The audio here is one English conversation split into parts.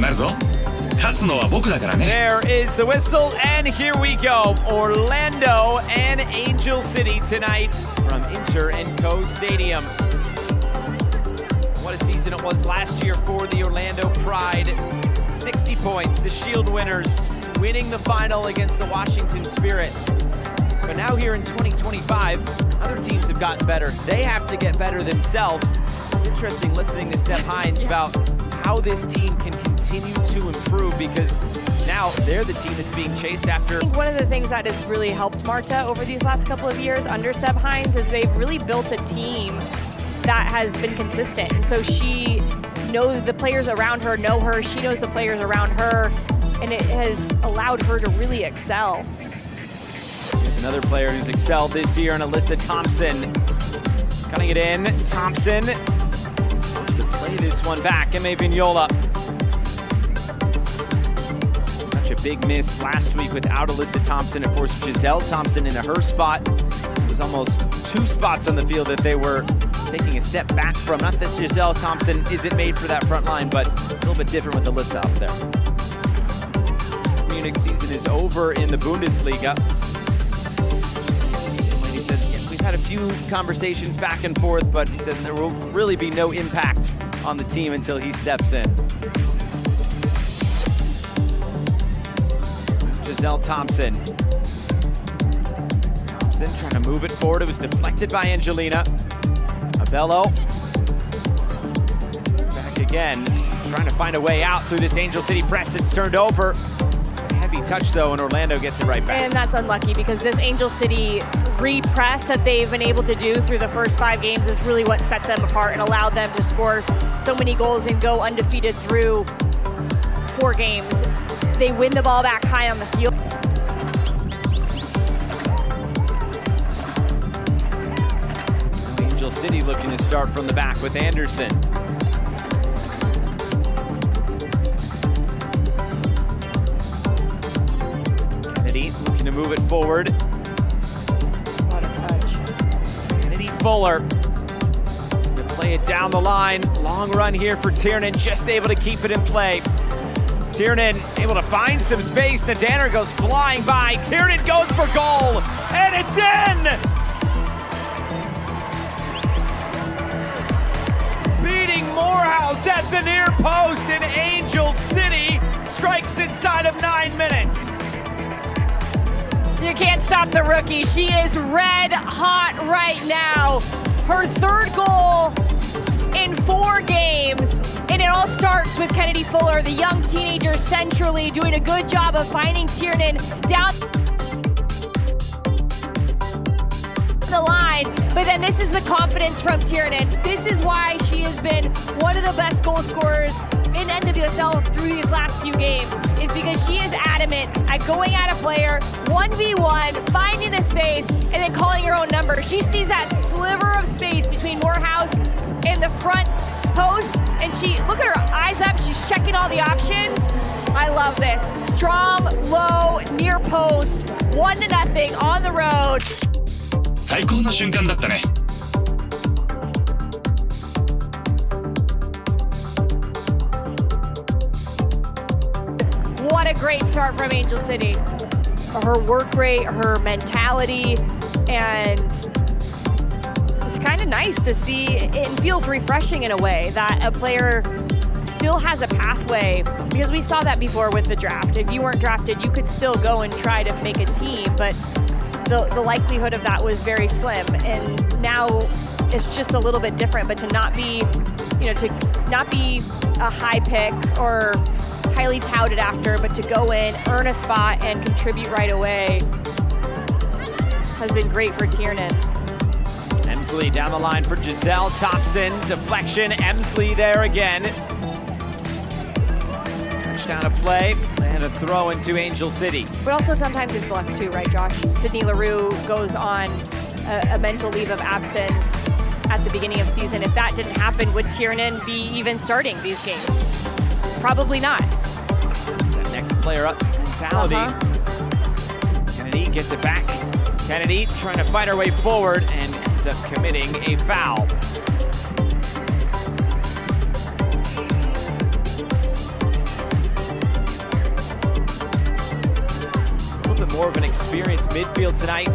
なるぞ。勝つのは僕だからね。 There is the whistle, and here we go. Orlando and Angel City tonight from Inter & Co Stadium. What a season it was last year for the Orlando Pride. 60 points, the Shield winners, winning the final against the Washington Spirit. But now here in 2025, other teams have gotten better. They have to get better themselves. It's interesting listening to Seth Hines about how this team can continue to improve, because now they're the team that's being chased after. I think one of the things that has really helped Marta over these last couple of years under Seth Hines is they've really built a team that has been consistent. And so she knows the players around her know her, she knows the players around her, and it has allowed her to really excel. Another player who's excelled this year, and Alyssa Thompson. Cutting it in, Thompson to play this one back, and Vignola. Such a big miss last week without Alyssa Thompson. Of course, Giselle Thompson in her spot. It was almost 2 spots on the field that they were taking a step back from. Not that Giselle Thompson isn't made for that front line, but a little bit different with Alyssa up there. Munich season is over in the Bundesliga. He said, yeah, we've had a few conversations back and forth, but he said there will really be no impact on the team until he steps in. Giselle Thompson. Thompson trying to move it forward. It was deflected by Angelina. Abello. Back again. Trying to find a way out through this Angel City press. It's turned over. It's a heavy touch though, and Orlando gets it right back. And that's unlucky, because this Angel City repress that they've been able to do through the first 5 games is really what set them apart and allowed them to score so many goals and go undefeated through 4 games. They win the ball back high on the field. Angel City looking to start from the back with Anderson. Kennedy looking to move it forward. What a touch. Kennedy Fuller to play it down the line. Long run here for Tiernan, just able to keep it in play. Tiernan able to find some space. The Danner goes flying by. Tiernan goes for goal, and it's in! Beating Morehouse at the near post, and Angel City strikes inside of 9 minutes. You can't stop the rookie. She is red hot right now. Her 3rd goal in 4 games. And it all starts with Kennedy Fuller, the young teenager centrally, doing a good job of finding Tiernan down the line. But then this is the confidence from Tiernan. This is why she has been one of the best goal scorers in NWSL through these last few games, is because she is adamant at going at a player, 1v1, finding the space, and then calling her own number. She sees that sliver of space between Morehouse and the front post, and she, look at her eyes up, she's checking all the options. I love this. Strong, low, near post, 1-0 on the road. 最高の瞬間だったね。What a great start from Angel City. Her work rate, her mentality, and it's kind of nice to see. It feels refreshing in a way that a player still has a pathway, because we saw that before with the draft. If you weren't drafted, you could still go and try to make a team, but the likelihood of that was very slim. And now it's just a little bit different, but to not be, to not be a high pick or highly touted after, but to go in, earn a spot, and contribute right away has been great for Tiernan. Emsley down the line for Giselle Thompson. Deflection, Emsley there again. Touchdown of play, and a throw into Angel City. But also sometimes it's luck too, right, Josh? Sydney LaRue goes on a mental leave of absence at the beginning of season. If that didn't happen, would Tiernan be even starting these games? Probably not. That next player up, mentality. Kennedy gets it back. Kennedy trying to fight her way forward and ends up committing a foul. more of an experienced midfield tonight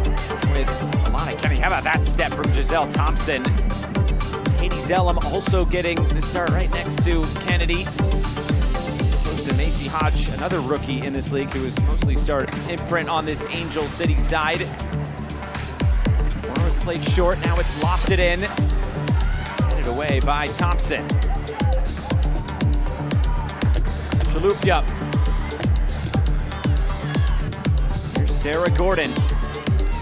with Alana Kennedy. How about that step from Giselle Thompson? Katie Zellum also getting the start right next to Kennedy. Opposed to Macy Hodge, another rookie in this league who has mostly started imprint on this Angel City side. Warner played short, now it's lofted in. Headed away by Thompson. Chalupia. Here's Sarah Gordon,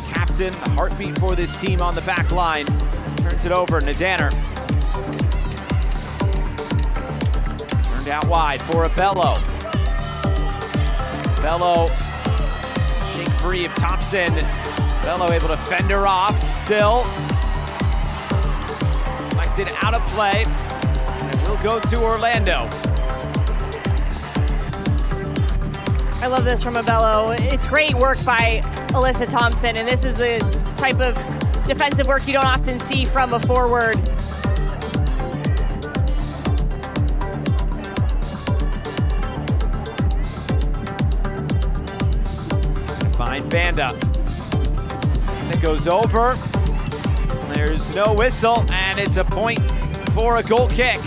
captain, the heartbeat for this team on the back line. Turns it over, Nadanner. Turned out wide for Abello. Abello, shake free of Thompson. Abello able to fend her off, still. Deflected out of play, and it will go to Orlando. I love this from Abello. It's great work by Alyssa Thompson, and this is the type of defensive work you don't often see from a forward. Find Banda. And it goes over. There's no whistle, and it's a point for a goal kick.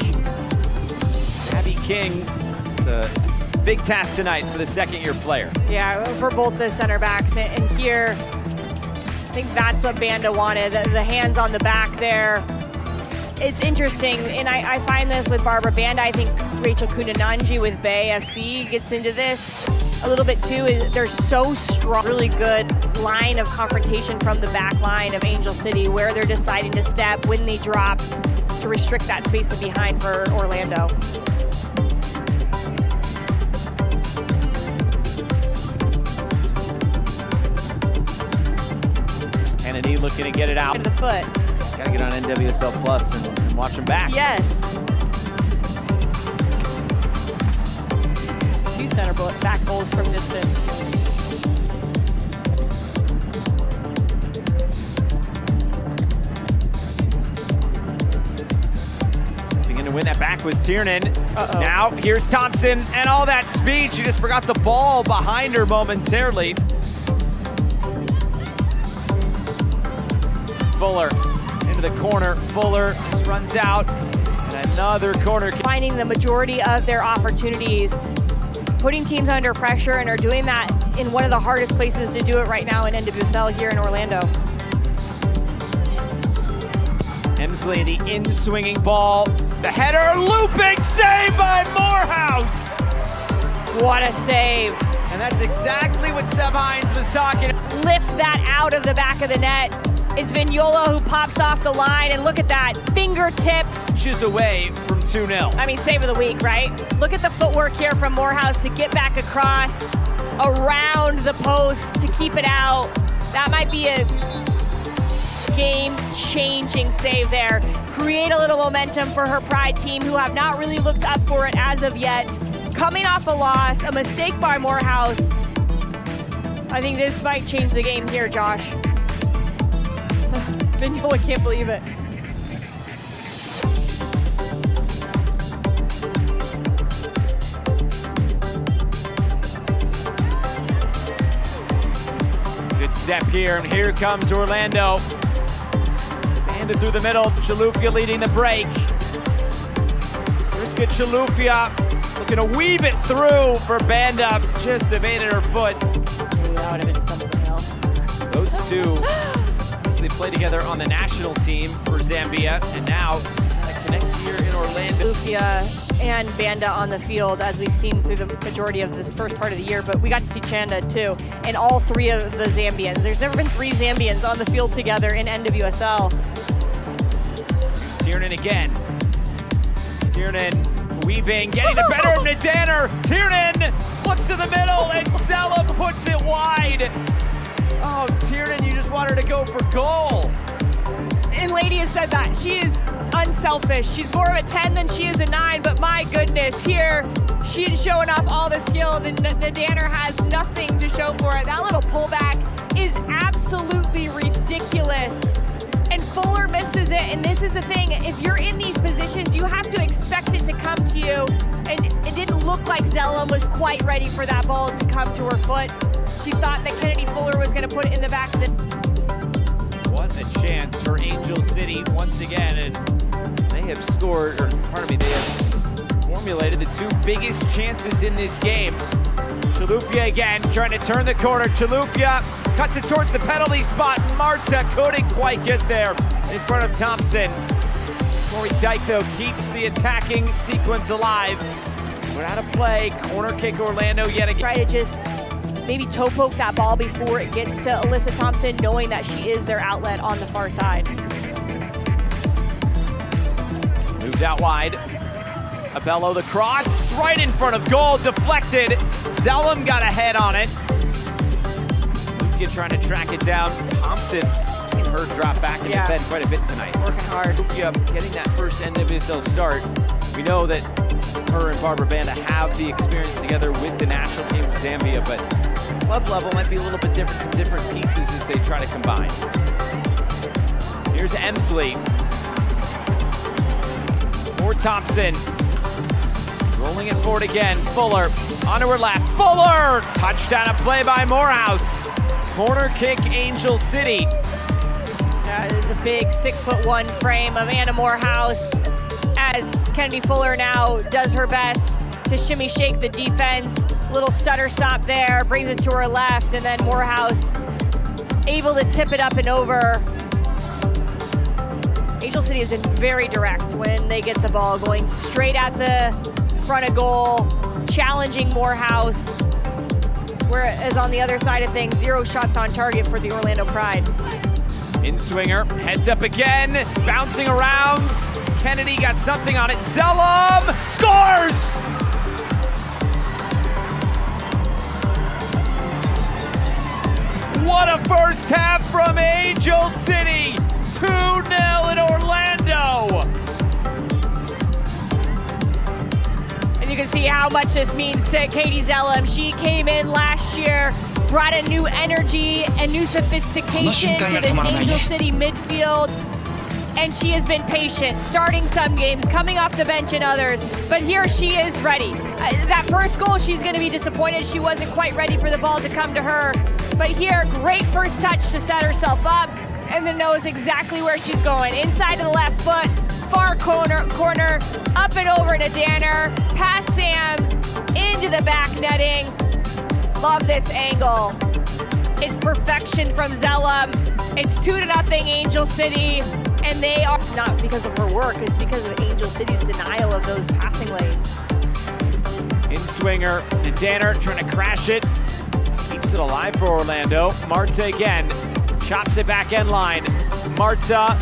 Abby King, it's a big task tonight for the second-year player. Yeah, for both the center backs, and here, I think that's what Banda wanted, the hands on the back there. It's interesting, and I find this with Barbara Banda. I think Rachel Kunananji with Bay FC gets into this a little bit too. They're so strong, really good line of confrontation from the back line of Angel City, where they're deciding to step when they drop to restrict that space behind for Orlando. Kennedy looking to get it out. In the foot. Gotta get on NWSL Plus and watch them back. Yes. Two center back goals from distance. Stepping in to win that back was Tiernan. Now here's Thompson, and all that speed. She just forgot the ball behind her momentarily. Fuller into the corner. Fuller just runs out, and another corner. Finding the majority of their opportunities, putting teams under pressure, and are doing that in one of the hardest places to do it right now in NWSL here in Orlando. Emsley, the in-swinging ball. The header, looping save by Morehouse. What a save. And that's exactly what Seb Hines was talking. Lift that out of the back of the net. It's Vignola who pops off the line, and look at that, fingertips. Inches away from 2-0. I mean, save of the week, right? Look at the footwork here from Morehouse to get back across, around the post to keep it out. That might be a game-changing save there. Create a little momentum for her Pride team, who have not really looked up for it as of yet. Coming off a loss, a mistake by Morehouse. I think this might change the game here, Josh. Vignola can't believe it. Good step here, and here comes Orlando. Banda through the middle, Chalupia leading the break. Here's good Chalupia, looking to weave it through for Banda, just evaded her foot. That would have been something else. Those two, they play together on the national team for Zambia, and now connect here in Orlando. Lufia and Banda on the field, as we've seen through the majority of this first part of the year, but we got to see Chanda too, and all three of the Zambians. There's never been three Zambians on the field together in NWSL. Tiernan again. Tiernan weaving, getting the better of Nadanner. Tiernan looks to the middle, and Zella puts it wide. Oh, Tiernan, you just want her to go for goal. And Lady has said that. She is unselfish. She's more of a 10 than she is a 9, but my goodness, here she's showing off all the skills, and Nadanner has nothing to show for it. That little pullback is absolutely ridiculous. And Fuller misses it, and this is the thing. If you're in these positions, you have to expect it to come to you. And it didn't look like Zellum was quite ready for that ball to come to her foot. She thought that Kennedy Fuller was going to put it in the back of the... What a chance for Angel City once again, and they have scored, or pardon me, they have formulated the two biggest chances in this game. Chalupia again, trying to turn the corner. Chalupia cuts it towards the penalty spot. Marta couldn't quite get there in front of Thompson. Corey Dyke, though, keeps the attacking sequence alive. But out of play, corner kick Orlando yet again. Try to just maybe toe poke that ball before it gets to Alyssa Thompson, knowing that she is their outlet on the far side. Moved out wide. Abello the cross, right in front of goal, deflected. Zellum got a head on it. Lukia trying to track it down. Thompson, I've seen her drop back and defend quite a bit tonight. Working hard. Lukia getting that first NWSL start. We know that her and Barbara Banda have the experience together with the national team of Zambia, but club level might be a little bit different from different pieces as they try to combine. Here's Emsley. For Thompson. Rolling it forward again. Fuller onto her left. Fuller! Touchdown a play by Morehouse. Corner kick, Angel City. There's a big 6'1" frame of Anna Morehouse as Kennedy Fuller now does her best to shimmy shake the defense. Little stutter stop there, brings it to her left, and then Morehouse able to tip it up and over. Angel City has been very direct when they get the ball, going straight at the front of goal, challenging Morehouse. Whereas on the other side of things, 0 shots on target for the Orlando Pride. In swinger, heads up again, bouncing around. Kennedy got something on it. Zellum scores! What a first half from Angel City! 2-0 in Orlando! And you can see how much this means to Katie Zellum. She came in last year, brought a new energy and new sophistication to this Angel City midfield. And she has been patient, starting some games, coming off the bench in others. But here she is ready. That first goal, she's going to be disappointed. She wasn't quite ready for the ball to come to her. But here, great first touch to set herself up, and then knows exactly where she's going. Inside of the left foot, far corner, up and over to Danner, past Sams, into the back netting. Love this angle. It's perfection from Zellum. It's 2-0 Angel City, and they are, not because of her work, it's because of Angel City's denial of those passing lanes. In swinger, and Danner trying to crash it. Keeps it alive for Orlando. Marta again, chops it back end line. Marta,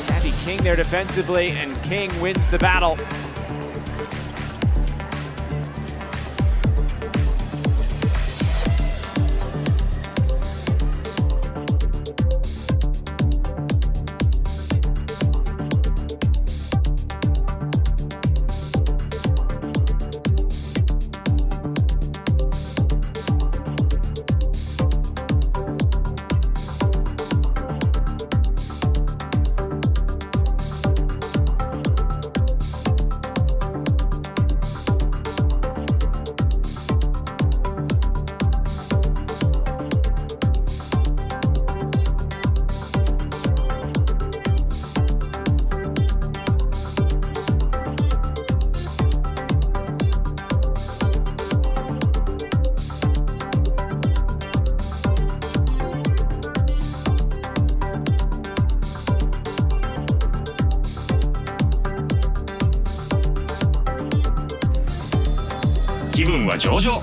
Savvy King there defensively, and King wins the battle.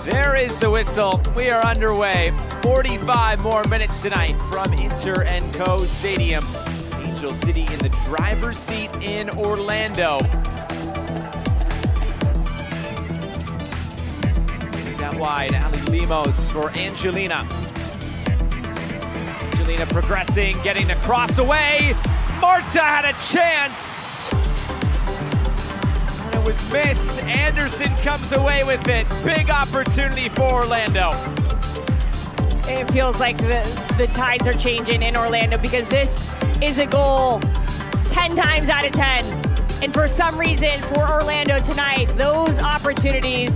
There is the whistle. We are underway. 45 more minutes tonight from Inter & Co Stadium. Angel City in the driver's seat in Orlando. Getting that wide, Ali Limos for Angelina. Angelina progressing, getting the cross away. Marta had a chance. Was missed. Anderson comes away with it. Big opportunity for Orlando. It feels like the tides are changing in Orlando because this is a goal 10 times out of 10. And for some reason, for Orlando tonight, those opportunities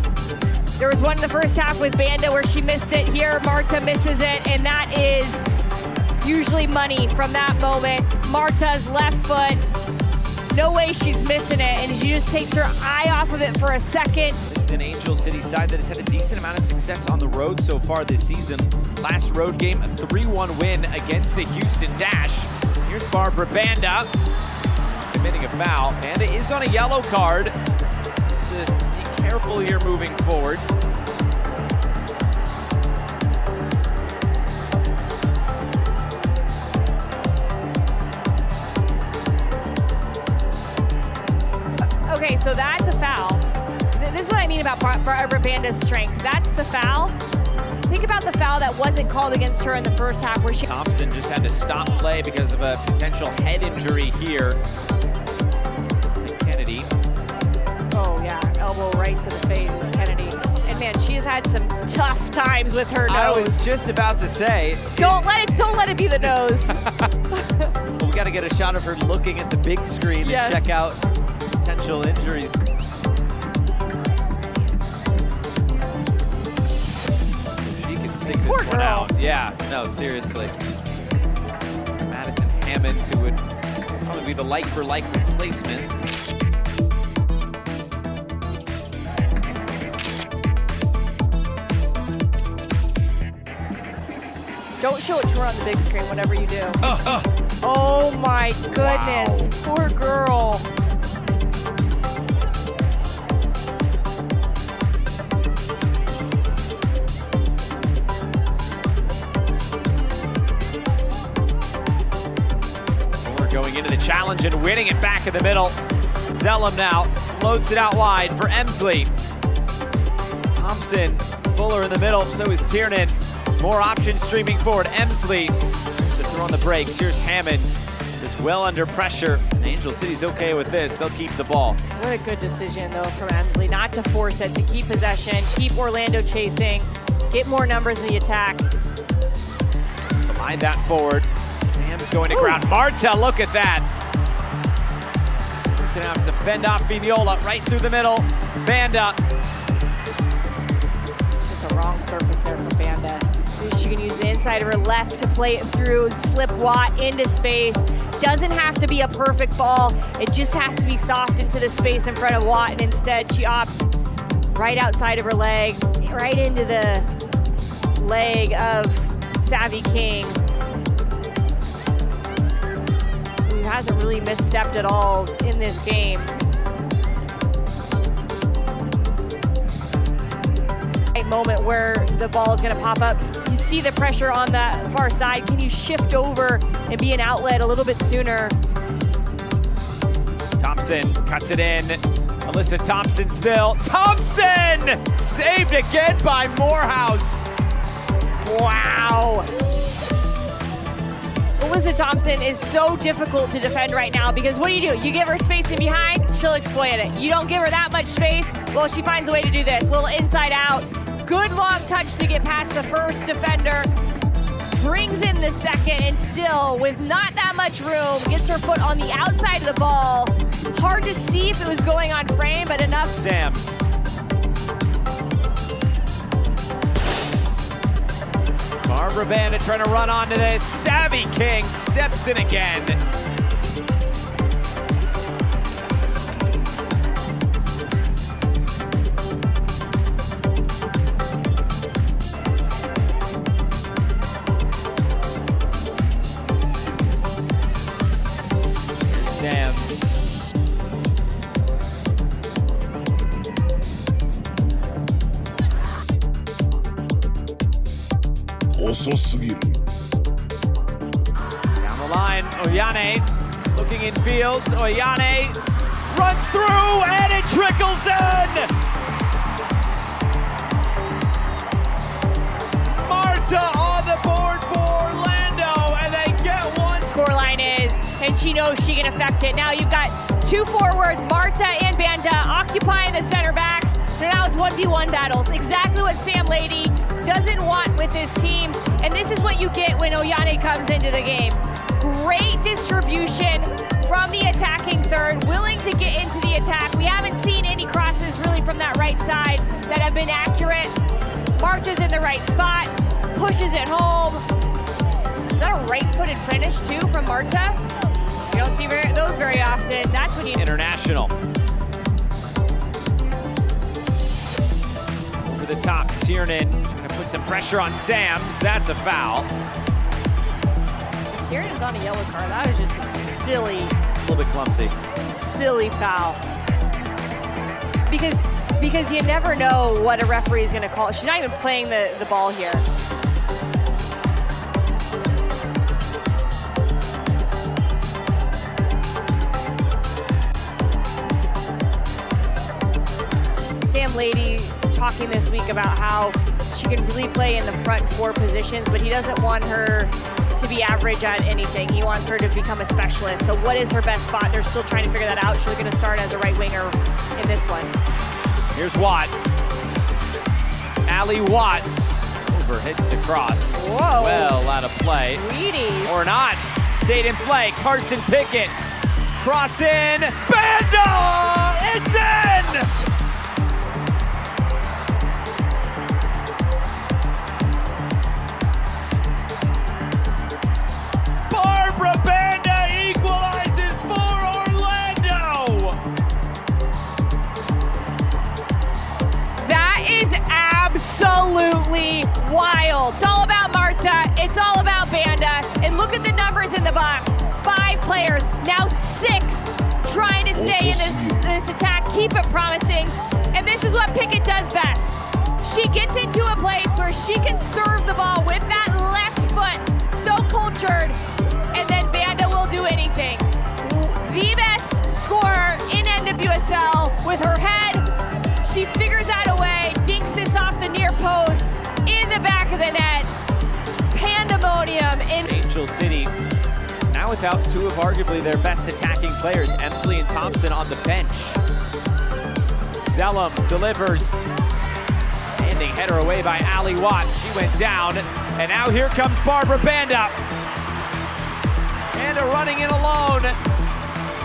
There was one in the first half with Banda where she missed it. Here, Marta misses it, and that is usually money from that moment. Marta's left foot, no way she's missing it, and she just takes her eye off of it for a second. This is an Angel City side that has had a decent amount of success on the road so far this season. Last road game, a 3-1 win against the Houston Dash. Here's Barbara Banda committing a foul. Banda is on a yellow card. Be careful here moving forward. Okay, so that's a foul. This is what I mean about Barbara Banda's strength. That's the foul. Think about the foul that wasn't called against her in the first half where she... Thompson just had to stop play because of a potential head injury here. Kennedy. Oh yeah, elbow right to the face of Kennedy. And man, she has had some tough times with her nose. I was just about to say. Don't let it be the nose. Well, we got to get a shot of her looking at the big screen and check out potential injuries. She can stick this one out. Yeah, no, seriously. Madison Hammond, who would probably be the like-for-like replacement. Don't show it to her on the big screen, whatever you do. Oh my goodness, poor girl. Going into the challenge and winning it back in the middle. Zellum now loads it out wide for Emsley. Thompson, Fuller in the middle, so is Tiernan. More options streaming forward. Emsley to throw on the brakes. Here's Hammond, is well under pressure. Angel City's okay with this. They'll keep the ball. What a good decision though from Emsley, not to force it, to keep possession, keep Orlando chasing, get more numbers in the attack. Slide that forward. Sam's going to ground. Marta, look at that. Marta now has to fend off Vignola right through the middle. Banda. It's just a wrong surface there for Banda. She can use the inside of her left to play it through, slip Watt into space. Doesn't have to be a perfect ball. It just has to be soft into the space in front of Watt, and instead she opts right outside of her leg, right into the leg of Savvy King. Hasn't really misstepped at all in this game. A moment where the ball is going to pop up. You see the pressure on the far side. Can you shift over and be an outlet a little bit sooner? Thompson cuts it in. Alyssa Thompson still. Thompson! Saved again by Morehouse. Wow. Alyssa Thompson is so difficult to defend right now because what do? You give her space in behind, she'll exploit it. You don't give her that much space, well, she finds a way to do this. Little inside out. Good long touch to get past the first defender. Brings in the second, and still, with not that much room, gets her foot on the outside of the ball. Hard to see if it was going on frame, but enough. Sams. Barbara Banda trying to run onto this. Savvy King steps in again. Sams.遅すぎる Down the line, Oyane looking in fields. Oyane runs through and it trickles in. Marta on the board for Orlando, and they get one. Scoreline is, and she knows she can affect it. Now you've got two forwards, Marta and Banda, occupying the center backs. So now it's 1v1 battles. Exactly what Sam Lady doesn't want with this team, and this is what you get when Oyane comes into the game. Great distribution, from the attacking third, willing to get into the attack. We haven't seen any crosses really from that right side that have been accurate. Marches in the right spot, pushes it home. Is that a right-footed finish too from Marta? You don't see those very often. That's when you... International. Over the top, Tiernan trying to put some pressure on Sams. That's a foul. Tiernan's on a yellow card. That was just a silly... A little bit clumsy. Silly foul. Because you never know what a referee is going to call. She's not even playing the ball here. Sam Lady talking this week about how she can really play in the front four positions, but he doesn't want her to be average at anything. He wants her to become a specialist. So what is her best spot? They're still trying to figure that out. She's going to start as a right winger in this one. Here's Watt. Allie Watts overhits the cross. Whoa. Well out of play. Wheaties. Or not. Stayed in play. Carson Pickett. Cross in. Banda! It's in! Absolutely wild. It's all about Marta. It's all about Banda. And look at the numbers in the box. 5 players, now 6, trying to stay in this attack, keep it promising. And this is what Pickett does best. She gets into a place where she can serve the ball with that left foot, so cultured, and then Banda will do anything. The best scorer in NWSL with her head. She figures out a way, dinks this off the near post, in the back of the net. Pandemonium in Angel City, now without 2 of arguably their best attacking players, Emsley and Thompson on the bench. Zellum delivers. Standing header away by Allie Watt. She went down, and now here comes Barbara Banda. Banda running in alone.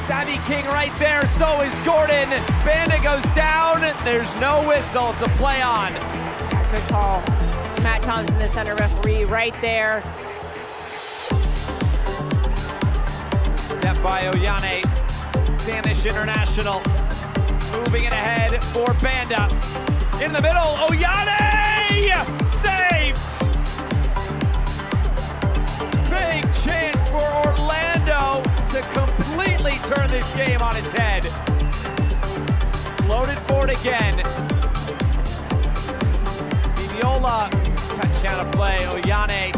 Savvy King right there, so is Gordon. Banda goes down, there's no whistle, it's a play on. Good call. Matt Thompson, the center referee, right there. Step by Oyane, Spanish international. Moving it ahead for Banda. In the middle, Oyane! Saved! Big chance for Orlando to completely turn this game on its head. Loaded for it again. Viviola, touchdown of play. Oyane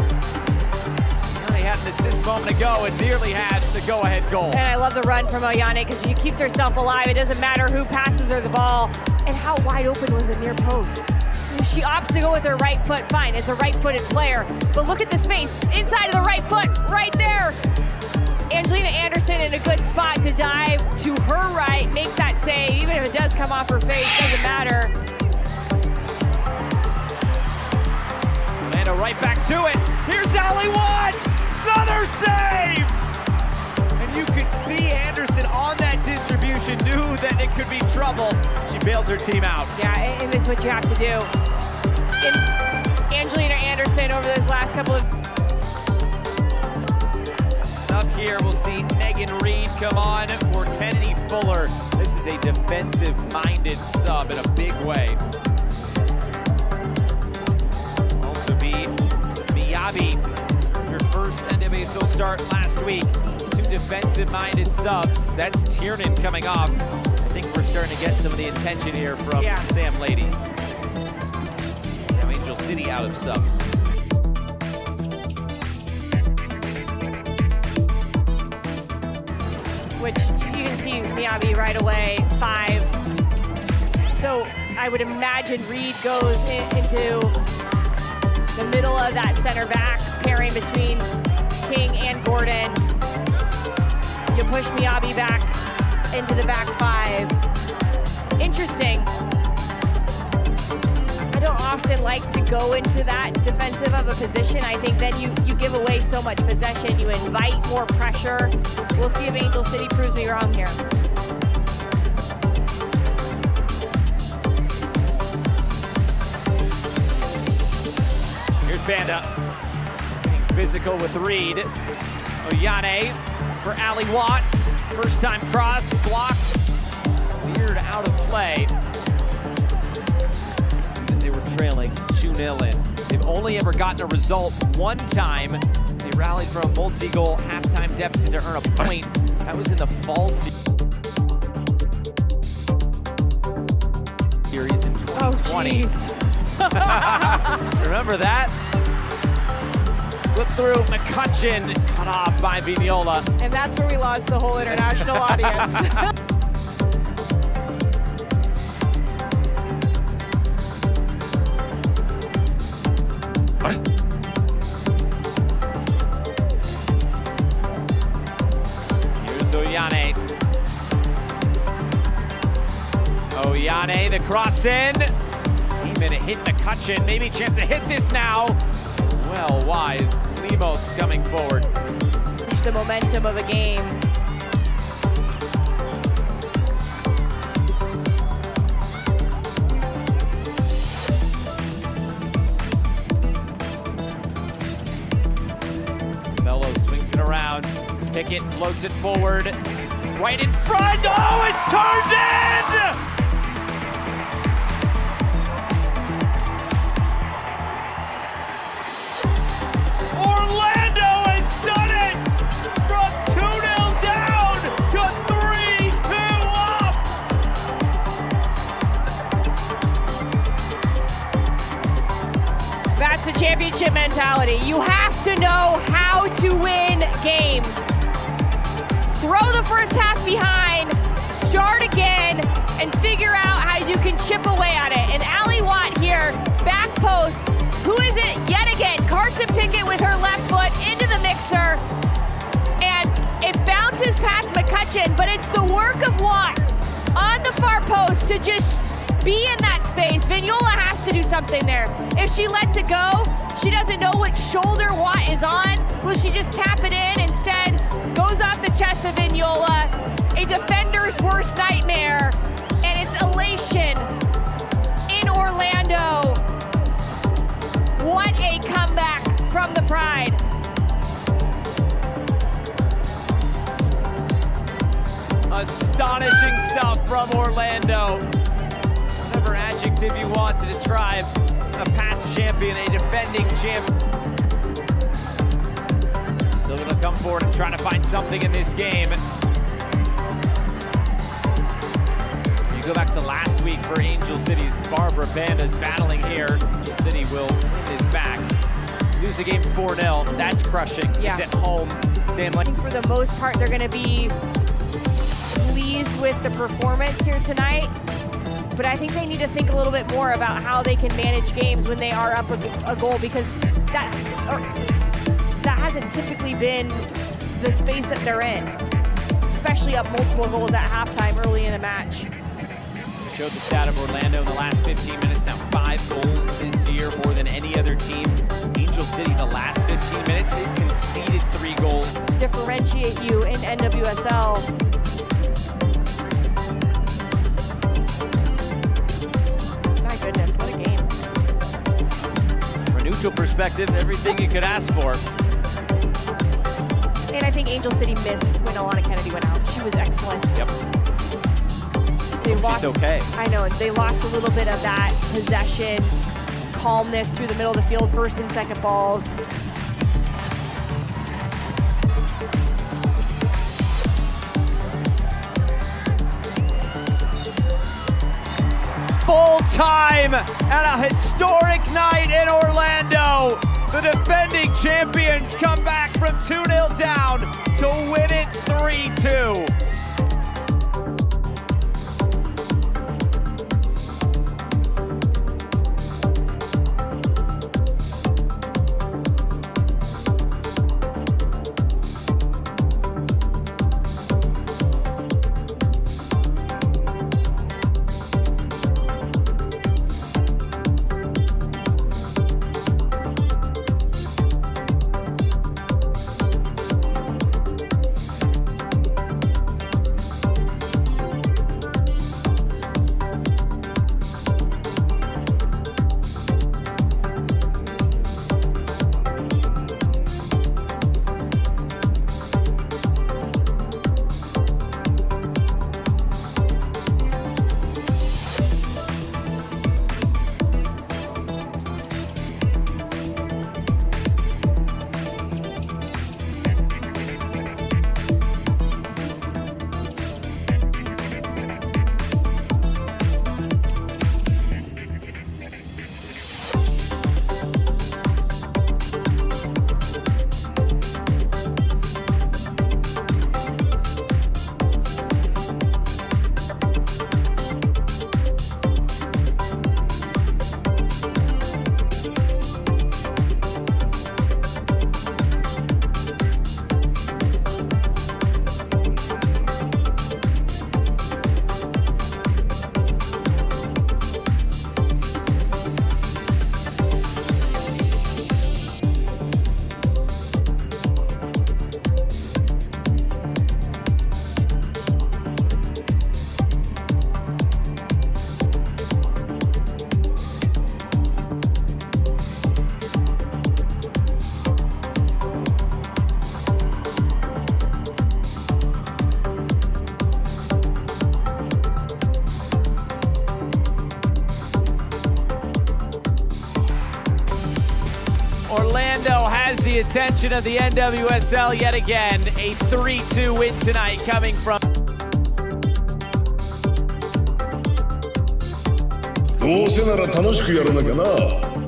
had an assist moment ago and nearly had the go-ahead goal. And I love the run from Oyane because she keeps herself alive. It doesn't matter who passes her the ball. And how wide open was the near post? She opts to go with her right foot, fine, it's a right-footed player. But look at the space, inside of the right foot, right there. Angelina Anderson in a good spot to dive to her right, makes that save, even if it does come off her face, doesn't matter. Orlando right back to it. Here's Allie Watts, another save! And you could see Anderson on that distribution, knew that it could be trouble. She bails her team out. Yeah, and it's what you have to do. And Angelina Anderson over those last couple of... Sub here, we'll see Megan Reed come on for Kennedy Fuller. This is a defensive-minded sub in a big way. Also be Miyabi, her first NWSL start last week. 2 defensive-minded subs. That's Tiernan coming off. I think we're starting to get some of the attention here from Sam Lady. Now Angel City out of subs. Which you can see Miyabi right away, 5. So I would imagine Reed goes into the middle of that center back, pairing between King and Gordon. You push Miyabi back into the back 5. Interesting. I don't often like to go into that defensive of a position. I think then you give away so much possession. You invite more pressure. We'll see if Angel City proves me wrong here. Here's Banda. Physical with Reed. Oyane for Ali Watts. First time cross, blocked. Cleared out of play. They were trailing 2-0 in. They've only ever gotten a result one time. They rallied from a multi-goal halftime deficit to earn a point. That was in the fall series in 2020. Remember that? Slip through McCutcheon, cut off by Vignola. And that's where we lost the whole international audience. Here's Oyane. Oyane, the cross in. Came in, it hit McCutcheon. Maybe a chance to hit this now. Well wide. Limos coming forward. The momentum of a game. Mello swings it around. Pickett floats it forward. Right in front. Oh, it's turned in! That's the championship mentality. You have to know how to win games. Throw the first half behind, start again, and figure out how you can chip away at it. And Ali Watt here, back post. Who is it yet again? Carson Pickett with her left foot into the mixer. And it bounces past McCutcheon, but it's the work of Watt on the far post to just be in that space. Vignola has to do something there. If she lets it go, she doesn't know which shoulder Watt is on. Will she just tap it in? Instead, goes off the chest of Vignola. A defender's worst nightmare. And it's elation in Orlando. What a comeback from the Pride. Astonishing stuff from Orlando. Whatever adjective you want to describe a past champion, a defending champion. Still gonna come forward and try to find something in this game. You go back to last week for Angel City's Barbara Banda's battling here. Angel City will win this back. Lose the game 4-0, that's crushing. Yeah. It's at home. I think for the most part, they're gonna be pleased with the performance here tonight. But I think they need to think a little bit more about how they can manage games when they are up a goal, because that hasn't typically been the space that they're in, especially up multiple goals at halftime early in a match. Showed the stat of Orlando in the last 15 minutes, now 5 goals this year, more than any other team. Angel City, the last 15 minutes, they conceded 3 goals. Differentiate you in NWSL. Goodness, what a game. From a neutral perspective, everything you could ask for. And I think Angel City missed when Alana Kennedy went out. She was excellent. Yep. She's okay. I know, they lost a little bit of that possession, calmness through the middle of the field, first and second balls. Full time at a historic night in Orlando. The defending champions come back from 2-0 down to win it 3-2. Orlando has the attention of the NWSL yet again. A 3-2 win tonight coming from. どうせなら楽しくやらなきゃな。